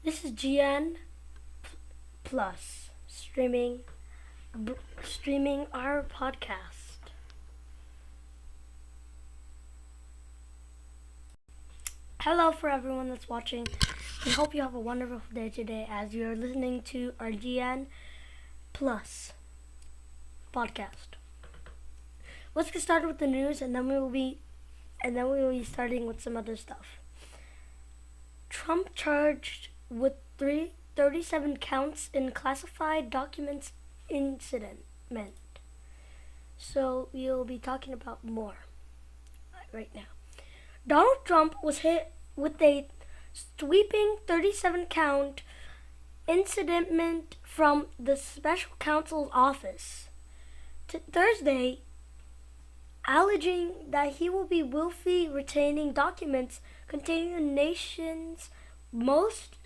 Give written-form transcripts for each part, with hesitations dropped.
This is GN Plus streaming our podcast. Hello for everyone that's watching. We hope you have a wonderful day today as you are listening to our GN Plus podcast. Let's get started with the news, and then we will be starting with some other stuff. Trump charged with 37 counts in classified documents incident. So we'll be talking about more right now. Donald Trump was hit with a sweeping 37 count indictment from the special counsel's office Thursday, alleging that he will be willfully retaining documents containing the nation's most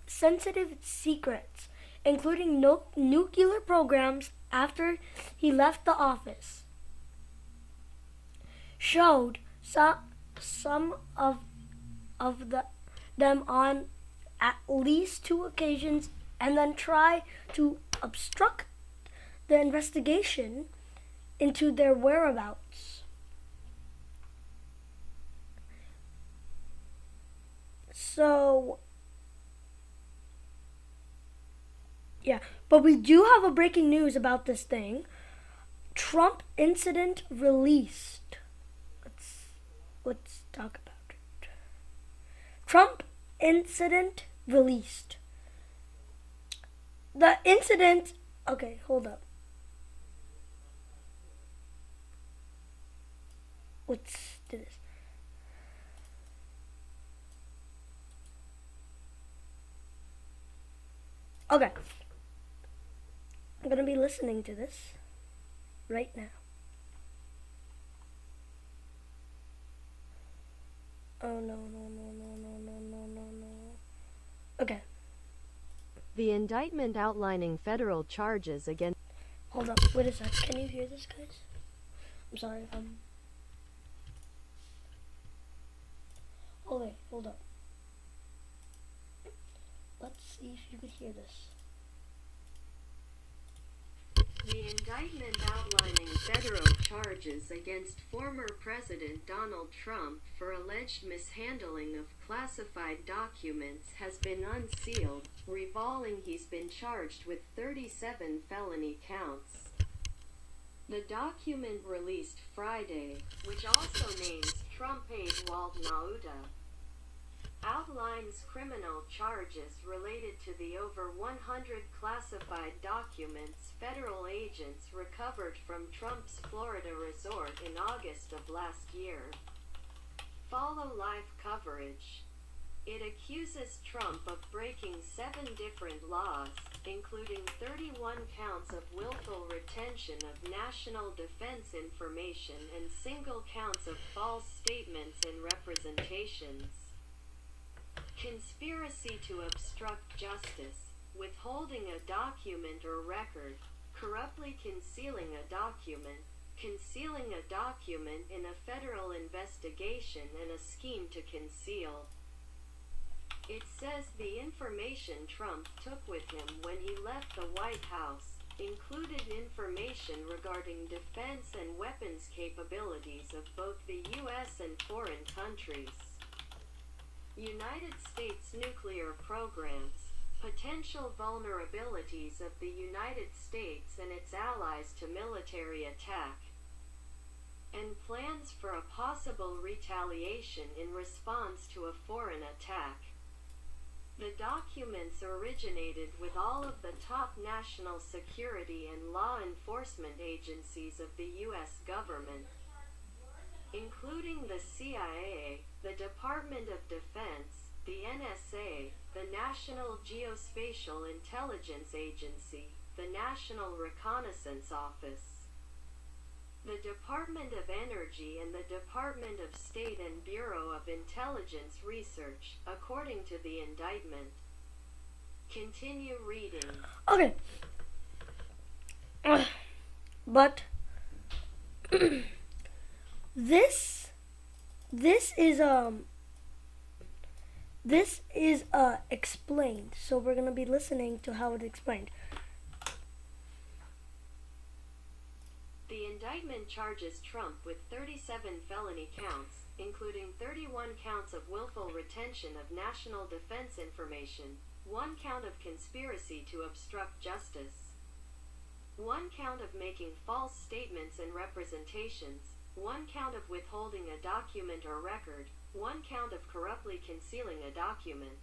sensitive secrets, including nuclear programs, after he left the office. Showed some of them on at least 2 occasions, and then try to obstruct the investigation into their whereabouts. So, yeah, but we do have a breaking news about this thing. Trump incident released. Let's talk about it. Trump incident released. The incident. Okay, hold up. Let's do this. Okay. I'm going to be listening to this right now. Oh, no. Okay. The indictment outlining federal charges against... Hold up. Wait a sec. Can you hear this, guys? I'm sorry. Oh, wait. Hold up. Let's see if you could hear this. The indictment outlining federal charges against former President Donald Trump for alleged mishandling of classified documents has been unsealed, revealing he's been charged with 37 felony counts. The document released Friday, which also names Trump aide Walt Nauta, outlines criminal charges related to the over 100 classified documents federal agents recovered from Trump's Florida resort in August of last year. Follow live coverage. It accuses Trump of breaking 7 different laws, including 31 counts of willful retention of national defense information and single counts of false statements and representations. Conspiracy to obstruct justice, withholding a document or record, corruptly concealing a document in a federal investigation, and a scheme to conceal. It says the information Trump took with him when he left the White House included information regarding defense and weapons capabilities of both the U.S. and foreign countries. United States nuclear programs, potential vulnerabilities of the United States and its allies to military attack, and plans for a possible retaliation in response to a foreign attack. The documents originated with all of the top national security and law enforcement agencies of the U.S. government, including the CIA, the Department of Defense, the NSA, the National Geospatial Intelligence Agency, the National Reconnaissance Office, the Department of Energy, and the Department of State and Bureau of Intelligence Research, according to the indictment. Continue reading. Okay. But this is this is explained. So we're gonna be listening to how it's explained. The indictment charges Trump with 37 felony counts, including 31 counts of willful retention of national defense information, 1 count of conspiracy to obstruct justice, 1 count of making false statements and representations, 1 count of withholding a document or record, 1 count of corruptly concealing a document,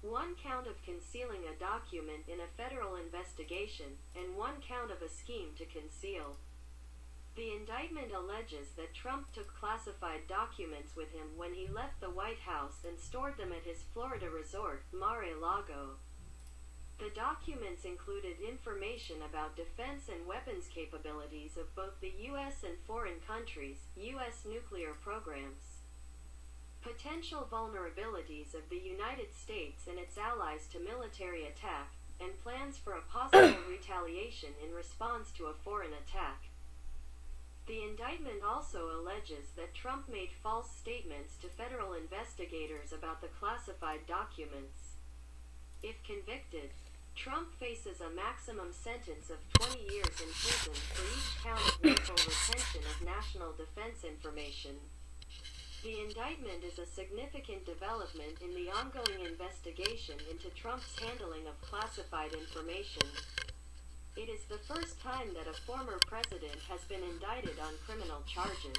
1 count of concealing a document in a federal investigation, and 1 count of a scheme to conceal. The indictment alleges that Trump took classified documents with him when he left the White House and stored them at his Florida resort, Mar-a-Lago. The documents included information about defense and weapons capabilities of both the U.S. and foreign countries, U.S. nuclear programs, potential vulnerabilities of the United States and its allies to military attack, and plans for a possible retaliation in response to a foreign attack. The indictment also alleges that Trump made false statements to federal investigators about the classified documents. If convicted, Trump faces a maximum sentence of 20 years in prison for each count of willful retention of national defense information. The indictment is a significant development in the ongoing investigation into Trump's handling of classified information. It is the first time that a former president has been indicted on criminal charges.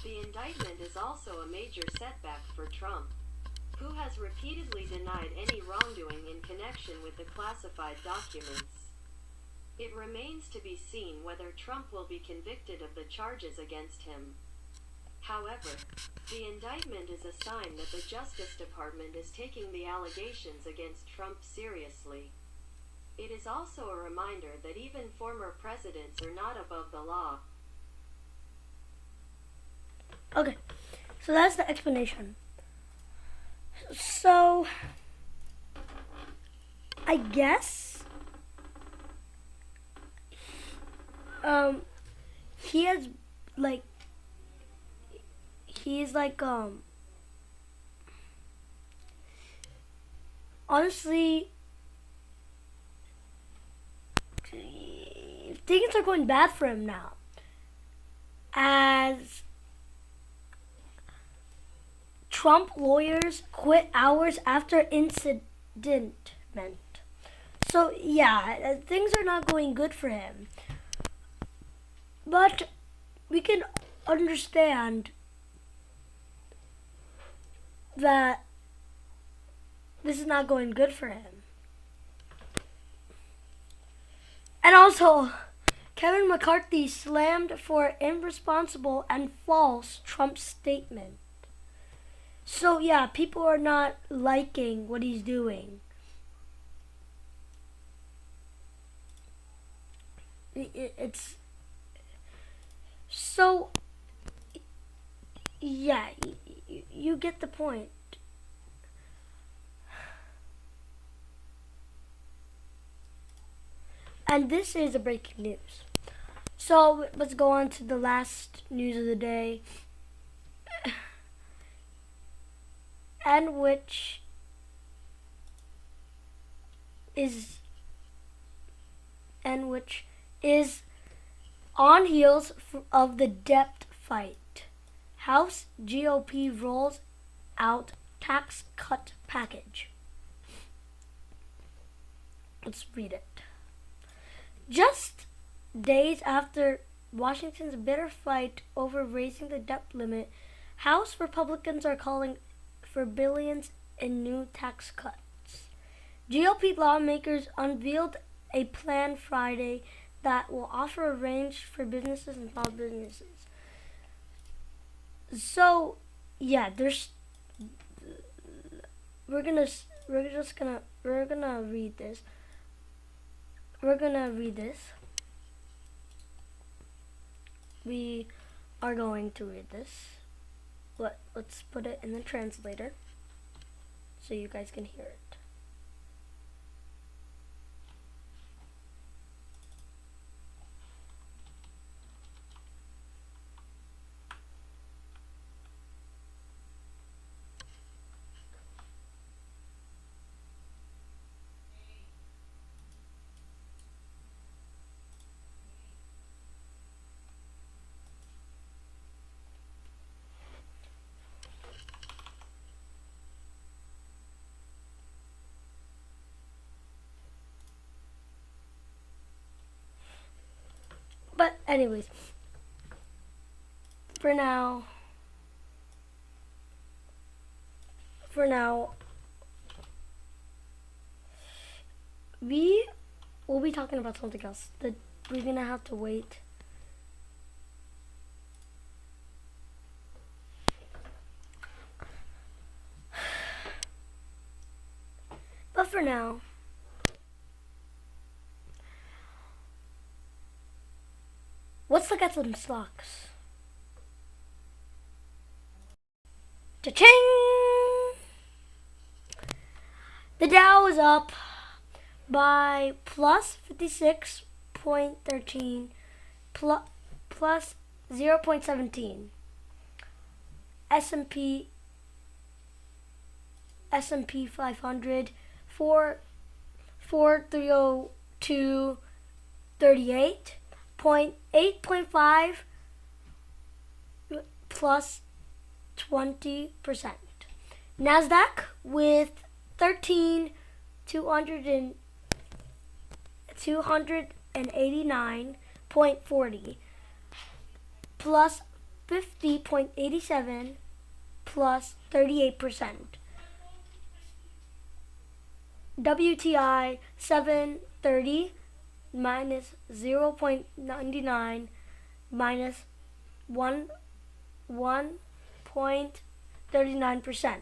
The indictment is also a major setback for Trump, who has repeatedly denied any wrongdoing in connection with the classified documents. It remains to be seen whether Trump will be convicted of the charges against him. However, the indictment is a sign that the Justice Department is taking the allegations against Trump seriously. It is also a reminder that even former presidents are not above the law. Okay, so that's the explanation. So, I guess he has like he's like honestly things are going bad for him now, as Trump lawyers quit hours after incident. So yeah, things are not going good for him, but we can understand that this is not going good for him. And also, Kevin McCarthy slammed for irresponsible and false Trump statement. So yeah, people are not liking what he's doing. It's so yeah, you get the point. And this is a breaking news. So let's go on to the last news of the day, and which is on heels of the debt fight. House GOP rolls out tax cut package. Let's read it. Just days after Washington's bitter fight over raising the debt limit, House Republicans are calling for billions in new tax cuts. GOP lawmakers unveiled a plan Friday that will offer a range for businesses and small businesses. So, yeah, we're gonna read this. We're gonna read this. We are going to read this. Let's put it in the translator so you guys can hear it. But anyways, for now, we will be talking about something else. We're gonna have to wait. But for now, let's look at some stocks. Cha-ching! The Dow is up by plus 56.13 plus 0.17. S&P 500 4,302.38.8.5 plus 20%. Nasdaq with 289.40 plus 50.87 plus 38%. WTI 730 minus 0.99 minus 1.39%.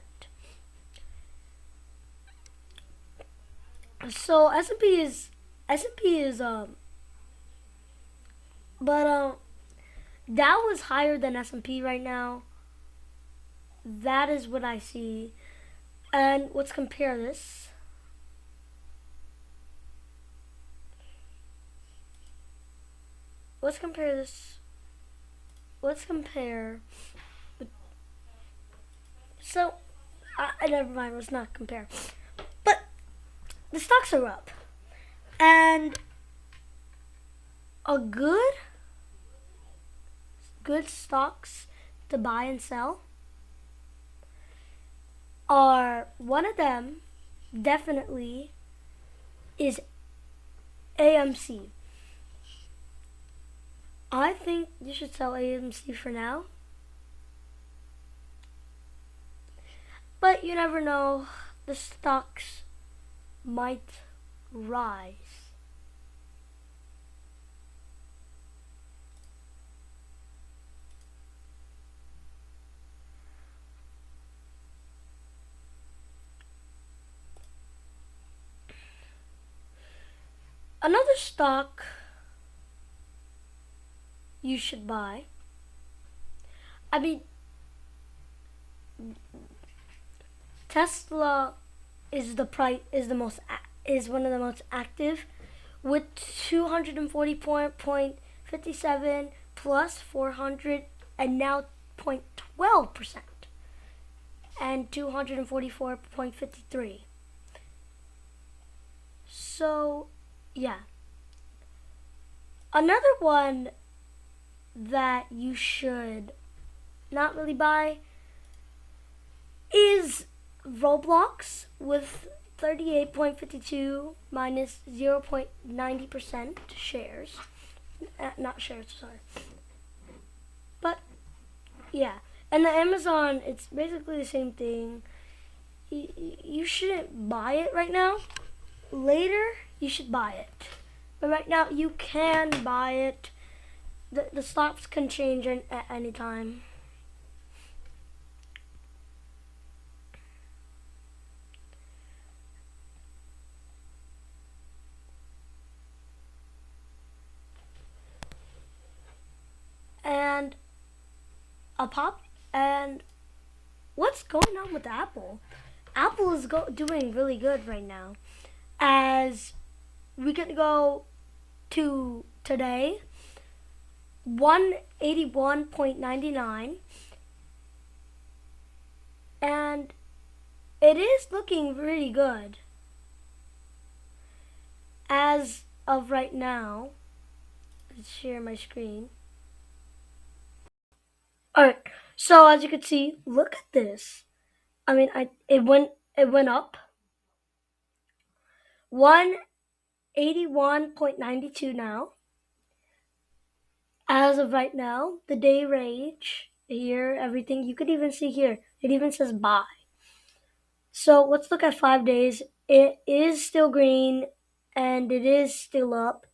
So S&P is Dow is higher than S&P right now. That is what I see. And let's compare this. Let's compare. So, never mind. Let's not compare. But the stocks are up, and a good stocks to buy and sell are, one of them definitely is AMC. I think you should sell AMC for now. But you never know, the stocks might rise. Another stock you should buy. I mean, Tesla is is one of the most active with 240.57 plus 400 and now 0.12% and 244.53. So yeah. Another one that you should not really buy is Roblox with 38.52 minus 0.90% shares. Not shares, sorry. But yeah. And the Amazon, it's basically the same thing. You shouldn't buy it right now. Later, you should buy it. But right now, you can buy it. The stocks can change at any time. And and what's going on with Apple? Apple is doing really good right now. As we can go to today, 181.99, and it is looking really good as of right now. Let's share my screen. Alright, so as you can see, look at this. I mean, it went up 181.92 now, As of right now, the day range here, everything you could even see here, it even says buy. So let's look at 5 days. It is still green and it is still up.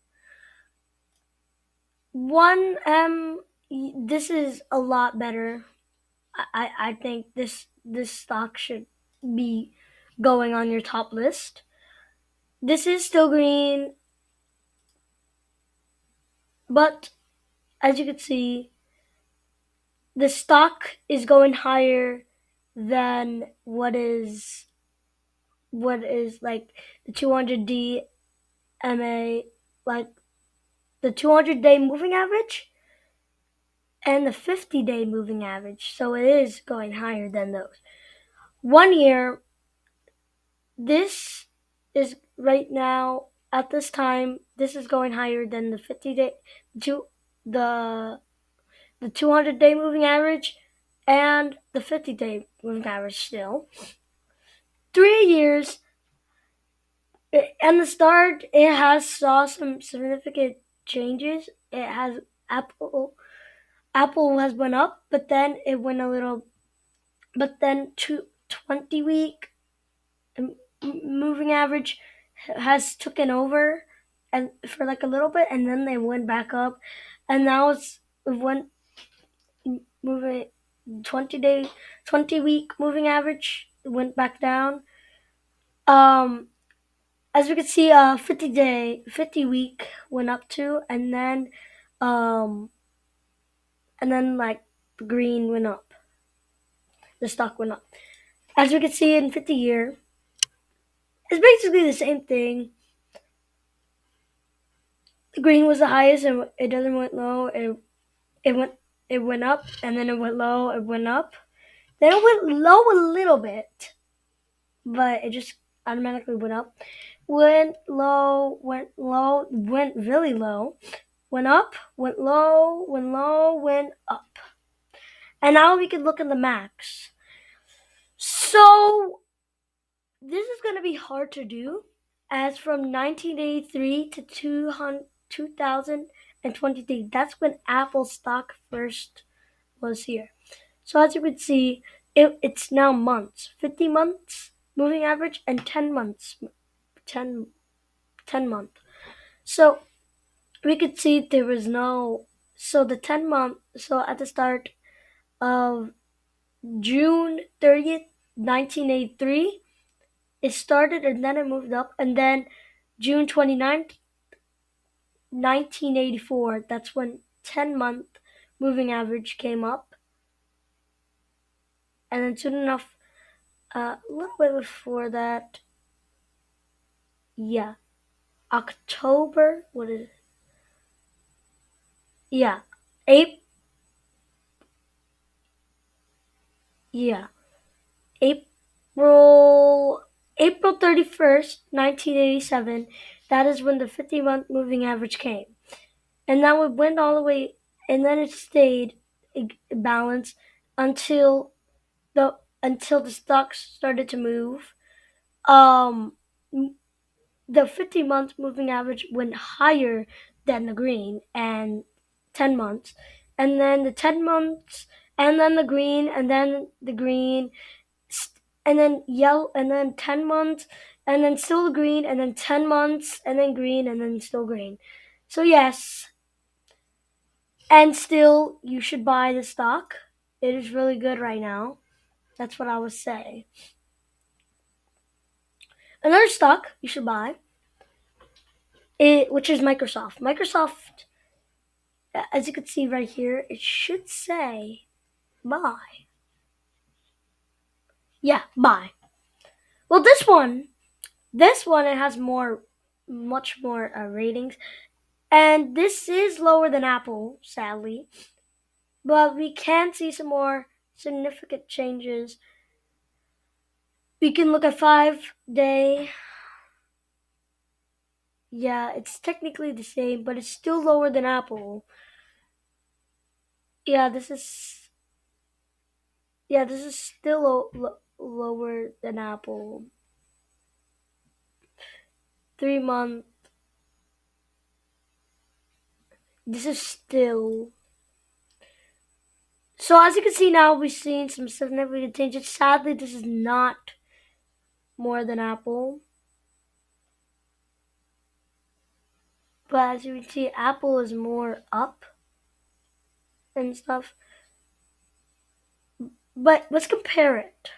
1M, this is a lot better. I think this stock should be going on your top list. This is still green, but as you can see, the stock is going higher than what is like the 200 DMA, like the 200-day moving average and the 50-day moving average. So it is going higher than those. 1 year, this is right now at this time. This is going higher than the 50-day, the the 200-day moving average and the 50-day moving average still. 3 years, and the start, it has saw some significant changes. It has Apple has went up, but then it went a little, but then 20-week moving average has taken over and for like a little bit, and then they went back up, and now it went moving 20 week moving average went back down. Um, as we can see, 50 week went up too, um, and then like the green went up, the stock went up. As we can see in 50 year, it's basically the same thing. The green was the highest, and it doesn't went low. It went it went up, and then it went low. It went up. Then it went low a little bit, but it just automatically went up. Went low, went low, went really low, went up, went low, went low, went up. And now we can look at the max. So this is going to be hard to do, as from 1983 to 2023. That's when Apple stock first was here. So as you can see, it's now months, 50 months moving average and 10 months, 10, 10 month. So we could see there was no, so the 10 month, so at the start of June 30th, 1983, it started and then it moved up, and then June 29th, 1984, that's when 10-month moving average came up. And then soon enough, a little bit before that, yeah, October, what is it? Yeah, April, yeah, April, April 31st, 1987, that is when the 50-month moving average came. And now it went all the way, and then it stayed balanced until the stocks started to move. Um, the 50-month moving average went higher than the green and 10 months, and then the 10 months, and then the green, and then the green, and then yellow, and then 10 months, and then still green, and then 10 months, and then green, and then still green. So yes, and still you should buy the stock. It is really good right now. That's what I would say. Another stock you should buy, which is Microsoft. Microsoft, as you can see right here, it should say buy. Yeah, buy. Well, this one, it has much more ratings, and this is lower than Apple, sadly. But we can see some more significant changes. We can look at 5 day. Yeah, it's technically the same, but it's still lower than Apple. Yeah, this is still lower than Apple. 3 month. this is still. So as you can see now, we've seen some significant changes. Sadly, this is not more than Apple. But as you can see, Apple is more up and stuff. But let's compare it.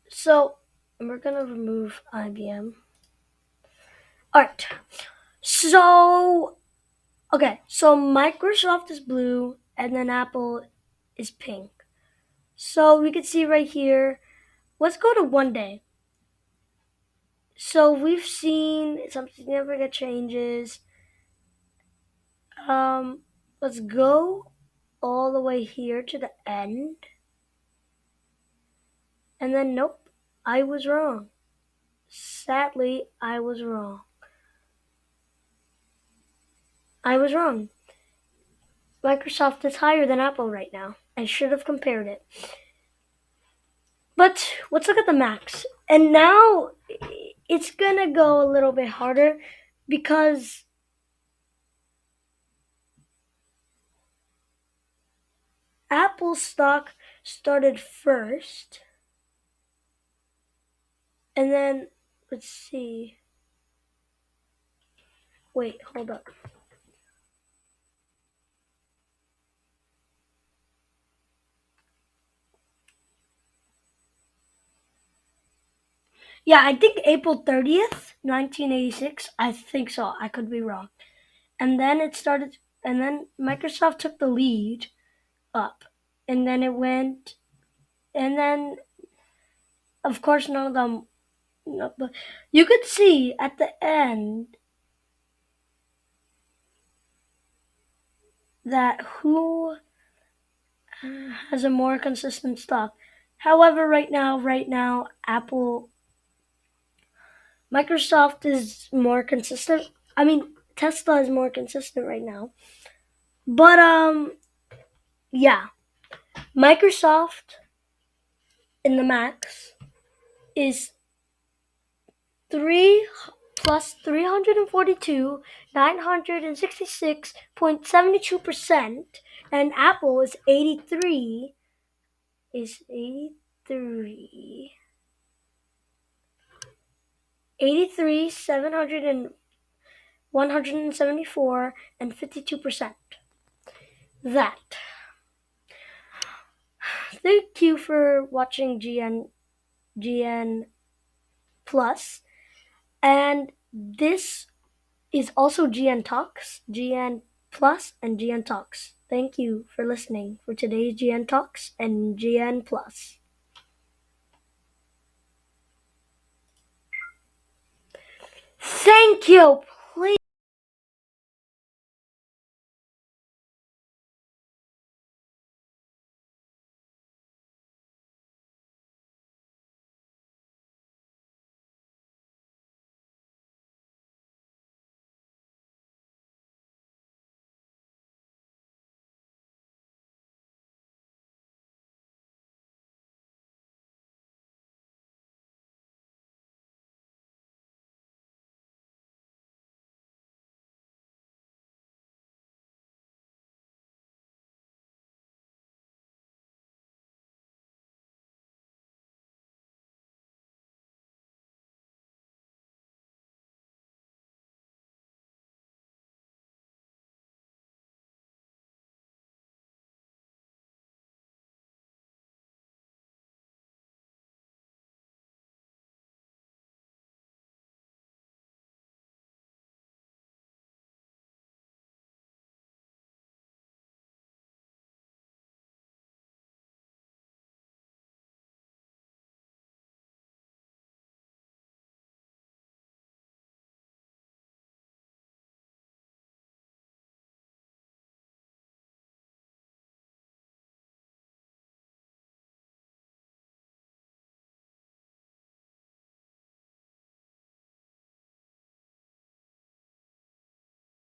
So we're gonna remove IBM. Alright. So okay, so Microsoft is blue and then Apple is pink. So we can see right here. Let's go to one day. So we've seen some significant changes. Let's go all the way here to the end. And then nope, I was wrong. Sadly, I was wrong. I was wrong. Microsoft is higher than Apple right now. I should have compared it. But let's look at the Macs. And now it's gonna go a little bit harder because Apple stock started first. And then, let's see. Wait, hold up. Yeah, I think April 30th, 1986. I think so. I could be wrong. And then it started, and then Microsoft took the lead up. And then it went, and then, of course, none of them. No, but you could see at the end that who has a more consistent stock. However, right now, Apple, Microsoft is more consistent. I mean, Tesla is more consistent right now. But yeah, Microsoft in the Max is 3 plus 342, 966.72%, and Apple is 83, 700 and 174 and 52%. That. Thank you for watching GN Plus, and this is also GN Talks, GN Plus, and GN Talks. Thank you for listening for today's GN Talks and GN Plus. Thank you.